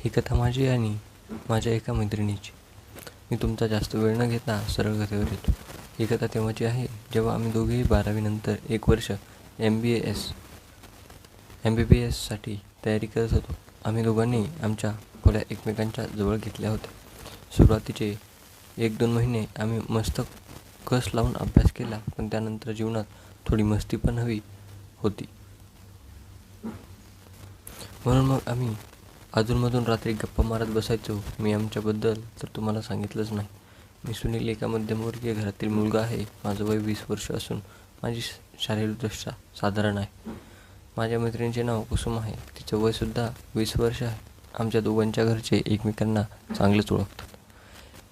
ही कथा माझी आणि माझ्या एका मैत्रिणीची. मी तुमचा जास्त वेळ न घेता सरळ कथेवर येतो. ही कथा तेव्हाची आहे जेव्हा आम्ही दोघेही 12वी नंतर 1 वर्ष MBBSसाठी तयारी करत होतो. आम्ही दोघांनी आमच्या खोल्या एकमेकांच्या जवळ घेतल्या होत्या. सुरुवातीचे 1-2 महिने आम्ही मस्त कस लावून अभ्यास केला, पण त्यानंतर जीवनात थोडी मस्ती पण हवी होती. म्हणून मग आम्ही अधूनमधून रात्री गप्पा मारत बसायचो. मी आमच्याबद्दल तर तुम्हाला सांगितलंच नाही. मी सुनील एका मध्यमवर्गीय घरातील मुलगा आहे. माझं वय 20 वर्ष असून माझी शारीरदृष्ट्या साधारण आहे. माझ्या मैत्रिणीचे नाव कुसुम आहे. तिचं वयसुद्धा 20 वर्ष आहे. आमच्या दोघांच्या घरचे एकमेकांना चांगलेच ओळखतात.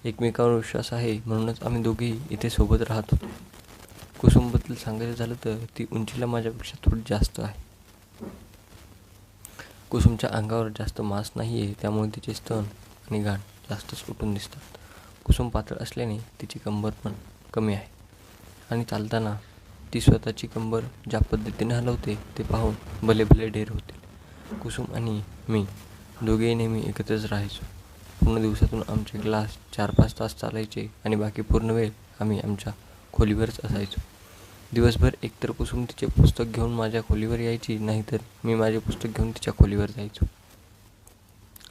एकमेकांवर विश्वास आहे म्हणूनच आम्ही दोघेही इथे सोबत राहत होतो. कुसुमबद्दल सांगायचं झालं तर ती उंचीला माझ्यापेक्षा थोडी जास्त आहे. कुसुमच्या अंगावर जास्त मांस नाही आहे, त्यामुळे तिचे स्तन आणि गाण जास्तच उठून दिसतात. कुसुम पातळ असल्याने तिची कंबर पण कमी आहे आणि चालताना ती स्वतःची कंबर ज्या पद्धतीने हलवते ते पाहून भले भले ढेर होतील. कुसुम आणि मी दोघेही नेहमी एकत्रच राहायचो. पूर्ण दिवसातून आमचे क्लास 4-5 तास चालायचे आणि बाकी पूर्ण वेळ आम्ही आमच्या खोलीवरच असायचो. दिवसभर एकतर कुसुम तिचे पुस्तक घेऊन माझ्या खोलीवर यायची, नाहीतर मी माझे पुस्तक घेऊन तिच्या खोलीवर जायचो.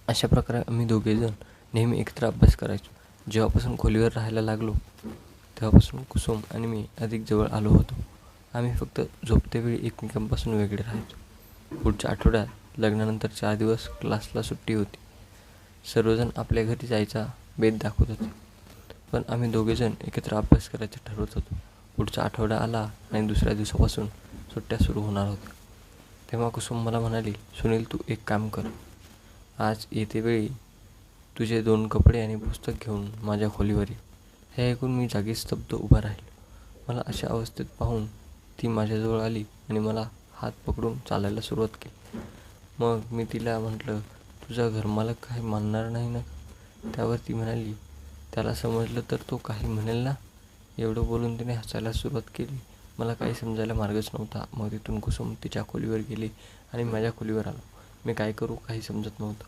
अशा प्रकारे आम्ही दोघेजण नेहमी एकत्र अभ्यास करायचो. जेव्हापासून खोलीवर राहायला लागलो तेव्हापासून कुसुम आणि मी अधिक जवळ आलो होतो. आम्ही फक्त झोपतेवेळी एकमेकांपासून वेगळे राहायचो. पुढच्या आठवड्यात लग्नानंतर 4 दिवस क्लासला सुट्टी होती. सर्वजण आपल्या घरी जायचा बेत दाखवत होते, पण आम्ही दोघेजण एकत्र अभ्यास करायचं ठरवत होतो. पुढचा आठवडा आला आणि दुसऱ्या दिवसापासून सुट्ट्या सुरू होणार होत्या. तेव्हा कुसुम मला म्हणाली, सुनील, तू एक काम कर. आज येते वेळी तुझे 2 कपडे आणि पुस्तक घेऊन माझ्या खोलीवर ये. हे ऐकून मी जागीच स्तब्ध उभा राहिलो. मला अशा अवस्थेत पाहून ती माझ्याजवळ आली आणि मला हात पकडून चालायला सुरुवात केली. मग मी तिला म्हटलं, तुझा घरमालक काही मानणार नाही ना? त्यावर ती म्हणाली, त्याला समजलं तर तो काही म्हणेल ना? एवढं बोलून तिने हसायला सुरुवात केली. मला काही समजायला मार्गच नव्हता. मग तिथून कुसुम तिच्या खोलीवर गेली आणि माझ्या खोलीवर आलो. मी काय करू काही समजत नव्हतं.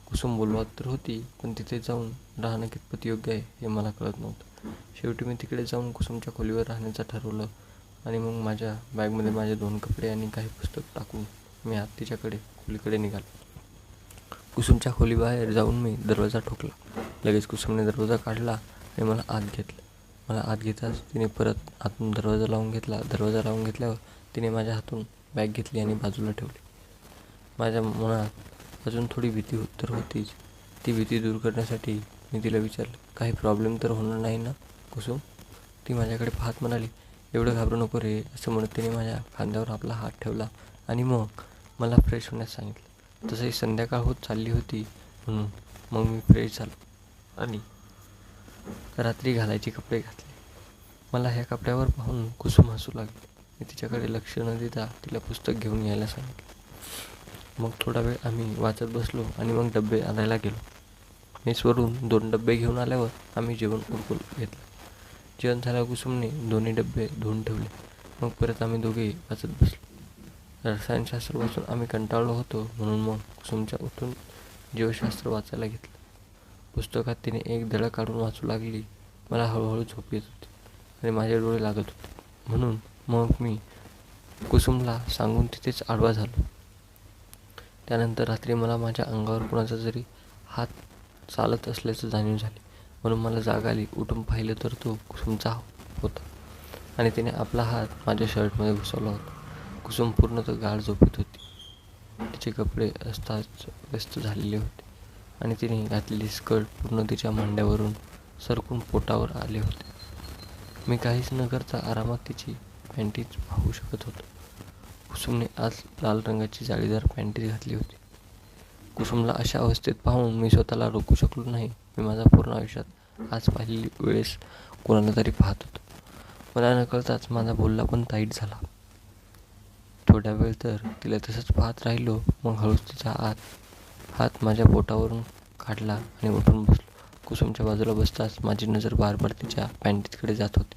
कुसुम बोलवत तर होती, पण तिथे जाऊन राहणं कितपत योग्य आहे हे मला कळत नव्हतं. शेवटी मी तिकडे जाऊन कुसुमच्या खोलीवर राहण्याचं ठरवलं आणि मग माझ्या बॅगमध्ये माझे 2 कपडे आणि काही पुस्तक टाकून मी आत तिच्याकडे खोलीकडे निघालो. कुसुमच्या खोलीबाहेर जाऊन मी दरवाजा ठोकला. लगेच कुसुमने दरवाजा काढला आणि मला आत घेतलं. मला आत घेताच तिने परत आतून दरवाजा लावून घेतला. दरवाजा लावून घेतल्यावर तिने माझ्या हातून बॅग घेतली आणि बाजूला ठेवली. माझ्या मनात अजून थोडी भीती तर होतीच. ती भीती दूर करण्यासाठी मी तिला विचारलं, काही प्रॉब्लेम तर होणार नाही ना कुसुम? ती माझ्याकडे पाहत म्हणाली, एवढं घाबरू नको रे. असं म्हणत तिने माझ्या खांद्यावर आपला हात ठेवला आणि मग मला फ्रेश होण्यास सांगितलं. तसंही संध्याकाळ होत चालली होती म्हणून मग मी फ्रेश झालो आणि रात्री घालायचे कपडे घातले. मला ह्या कपड्यावर पाहून कुसुम हसू लागली. मी तिच्याकडे लक्ष न देता तिला पुस्तक घेऊन यायला सांगितलं. मग थोडा वेळ आम्ही वाचत बसलो आणि मग डबे आणायला गेलो. मेसवरून 2 डबे घेऊन आल्यावर आम्ही जेवण उरकून घेतलं. जेवण झाल्यावर कुसुमने दोन्ही डबे धुवून ठेवले. मग परत आम्ही दोघे वाचत बसलो. रसायनशास्त्र वाचून आम्ही कंटाळलो होतो म्हणून मग कुसुमच्या उठून जीवशास्त्र वाचायला घेतलं. पुस्तकात तिने एक धडा काढून वाचू लागली. मला हळूहळू झोप येत होती आणि माझे डोळे लागत होते. म्हणून मग मी कुसुमला सांगून तिथेच आडवा झालो. त्यानंतर रात्री मला माझ्या अंगावर कुणाचा तरी हात चालत असल्याचं जाणीव झाली. म्हणून मला जाग आली. उठून पाहिलं तर तो कुसुमचा होता आणि तिने आपला हात माझ्या शर्टमध्ये घुसवला होता. कुसुम पूर्णतः गाढ झोपेत होती. तिचे कपडे अस्ताव्यस्त झालेले होते आणि तिने घातलेली स्कर्ट पूर्ण तिच्या मांड्यावरून सरकून पोटावर आले होते. मी काहीच न करता आरामात तिची पॅन्टीज पाहू शकत होतो. कुसुमने आज लाल रंगाची जाळीदार पॅन्टीज घातली होती. कुसुमला अशा अवस्थेत पाहून मी स्वतःला रोखू शकलो नाही. मी माझ्या पूर्ण आयुष्यात आज पहिली वेळेस कोणाला तरी पाहत होतो. मला नकळताच माझा बोलला पण टाईट झाला. थोड्या वेळ तर तिला तसंच पाहत राहिलो. मग हळूच तिचा हात माझ्या पोटावरून काढला आणि उठून बसलो. कुसुमच्या बाजूला बसताच माझी नजर बार तिच्या पॅन्टीजकडे जात होती.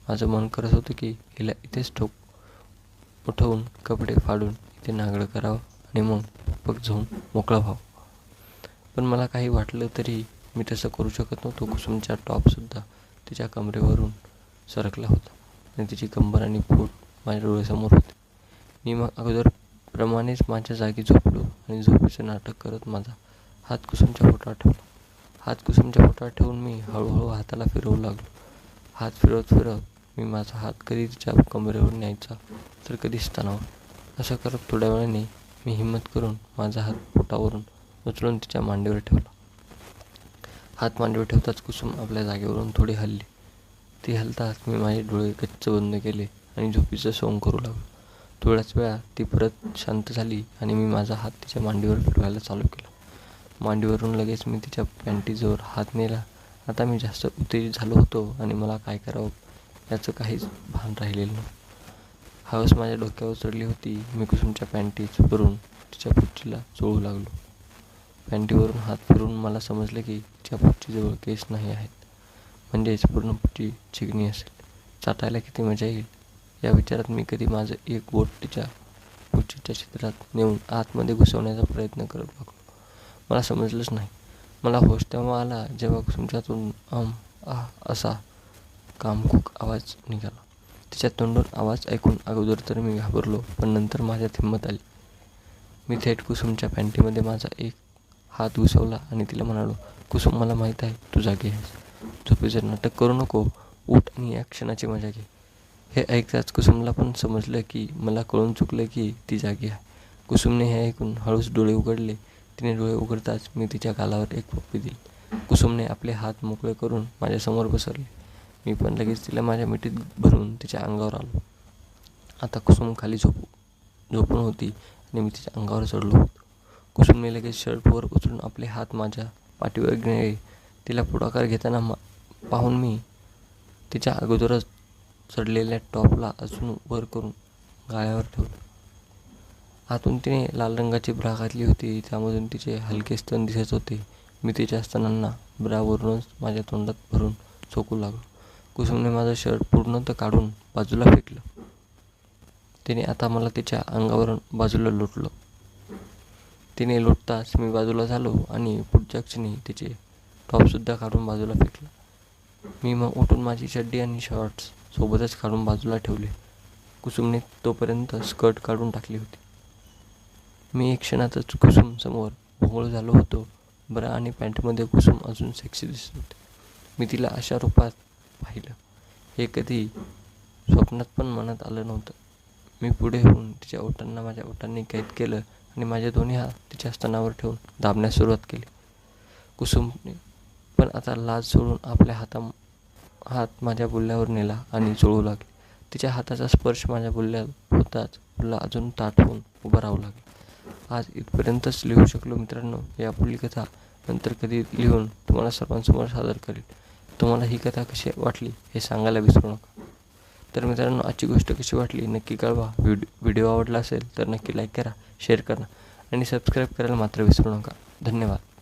माझं मन करत होतं की हिला इथेच उठवून कपडे फाडून इथे नांगरं करावं आणि मग पग झोन मोकळं व्हावं. पण मला काही वाटलं तरी मी तसं करू शकत नव्हतो. कुसुमचा टॉपसुद्धा तिच्या कमरेवरून सरकला होता आणि तिची कंबर आणि पोट माझ्या डोळ्यासमोर होते. मी मग अगोदरप्रमाणेच माझ्या जागी झोपलो आणि झोपेचं नाटक करत माझा हात कुसुमच्या पोटावर ठेवला. हात कुसुमच्या पोटावर ठेवून मी हळूहळू हाताला फिरवू लागलो. हात फिरवत फिरवत मी माझा हात कधी तिच्या कमरेवर न्यायचा तर कधी स्तनावर. असं करत थोड्या वेळाने मी हिंमत करून माझा हात पोटावरून उचलून तिच्या मांडीवर ठेवला. हात मांडीवर ठेवताच कुसुम आपल्या जागेवरून थोडी हलली. ती हलताच मी माझे डोळे गच्च बंद केले आणि झोपेचं सोंग करू लागलो. थोड्याच वेळा ती परत शांत झाली आणि मी माझा हात तिच्या मांडीवर फिरवायला चालू केला. मांडीवरून लगेच मी तिच्या पॅन्टीजवळ हात नेला. आता मी जास्त उत्तेजित झालो होतो आणि मला काय करावं याचं काहीच भान राहिलेलं नव्हतं. हळस माझ्या डोक्यावर चढली होती. मी कुसुमच्या पॅन्टीजवरून तिच्या पुच्छीला चोळू लागलो. पॅन्टीवरून हात फिरून मला समजलं की तिच्या पुच्छीजवळ केस नाही आहेत, म्हणजेच पूर्ण पुच्छी चिकनी असेल. चाटायला किती मजा येईल या विचारात मी कधी माझं एक बोट तिच्या पुच्छीच्या छिद्रात नेऊन आतमध्ये घुसवण्याचा प्रयत्न करत लागलो. मला समजलंच नाही. मला होश तेव्हा आला जेव्हा कुसुमच्यातून असा कामकूक आवाज निघाला. तिच्या तोंडून आवाज ऐकून अगोदर तर मी घाबरलो, पण नंतर माझ्यात हिंमत आली. मी थेट कुसुमच्या पॅन्टीमध्ये माझा एक हात घुसवला आणि तिला म्हणालो, कुसुम, मला माहीत आहे तू जागी आहेस. झोपेचं नाटक करू नको, उठ आणि या क्षणाची मजा घे. हे ऐकताच कुसुमला पण समजलं की मला कळून चुकलं की ती जागी आहे. कुसुमने हे ऐकून हळूच डोळे उघडले. तिने डोळे उघडताच मी तिच्या गालावर एक पप्पी दिली. कुसुमने आपले हात मोकळे करून माझ्यासमोर बसवले. मी पण लगेच तिला माझ्या मिठीत भरून तिच्या अंगावर आलो. आता कुसुम खाली झोपून होती आणि मी तिच्या अंगावर चढलो होतो. कुसुमने लगेच शर्टवर उचलून आपले हात माझ्या पाठीवर गिळले. तिला पुढाकार घेताना पाहून मी तिच्या अगोदरच चढलेल्या टॉपला अजून वर करून गाळ्यावर ठेवलं. आतून तिने लाल रंगाची ब्रा घातली होती, त्यामधून तिचे हलके स्तन दिसत होते. मी तिच्या स्तनांना ब्रावरूनच माझ्या तोंडात भरून चोखू लागलो. कुसुमने माझं शर्ट पूर्णतः काढून बाजूला फेकलं. तिने आता मला तिच्या अंगावरून बाजूला लोटलं. तिने लोटताच मी बाजूला झालो आणि पुढच्या क्षणी तिचे टॉपसुद्धा काढून बाजूला फेकलं. मी मग उठून माझी चड्डी आणि शॉर्ट्स सोबतच काढून बाजूला ठेवले. कुसुमने तोपर्यंत स्कर्ट काढून टाकली होती. मी एक क्षणातच कुसुम समोर भोंगळ झालो होतो. ब्रा आणि पॅन्टमध्ये कुसुम अजून सेक्सी दिसत होती. मी तिला अशा रूपात पाहिलं हे कधी स्वप्नात पण मनात आलं नव्हतं. मी पुढे होऊन तिच्या ओठांना माझ्या ओठांनी कैद केलं आणि माझे दोन्ही हात तिच्या स्तनावर ठेवून दाबण्यास सुरुवात केली. कुसुमने पण आता लाज सोडून आपल्या हात माझ्या बुल्ल्यावर नेला आणि चोळू लागली. तिच्या हाताचा स्पर्श माझ्या बुल्ल्यावर होताच बुल्ला अजून ताठ होऊन उभं राहू लागला. आज इथपर्यंतच लिहू शकलो मित्रांनो. यापुढील कथा नंतर कधी लिहून तुम्हाला सर्वांसमोर सादर करेल. तुम्हाला ही कथा कशी वाटली हे सांगायला विसरू नका. तर मित्रांनो, आजची गोष्ट कशी वाटली नक्की कळवा. व्हिडिओ आवडला असेल तर नक्की लाईक करा, शेअर करा आणि सबस्क्राईब करायला मात्र विसरू नका. धन्यवाद.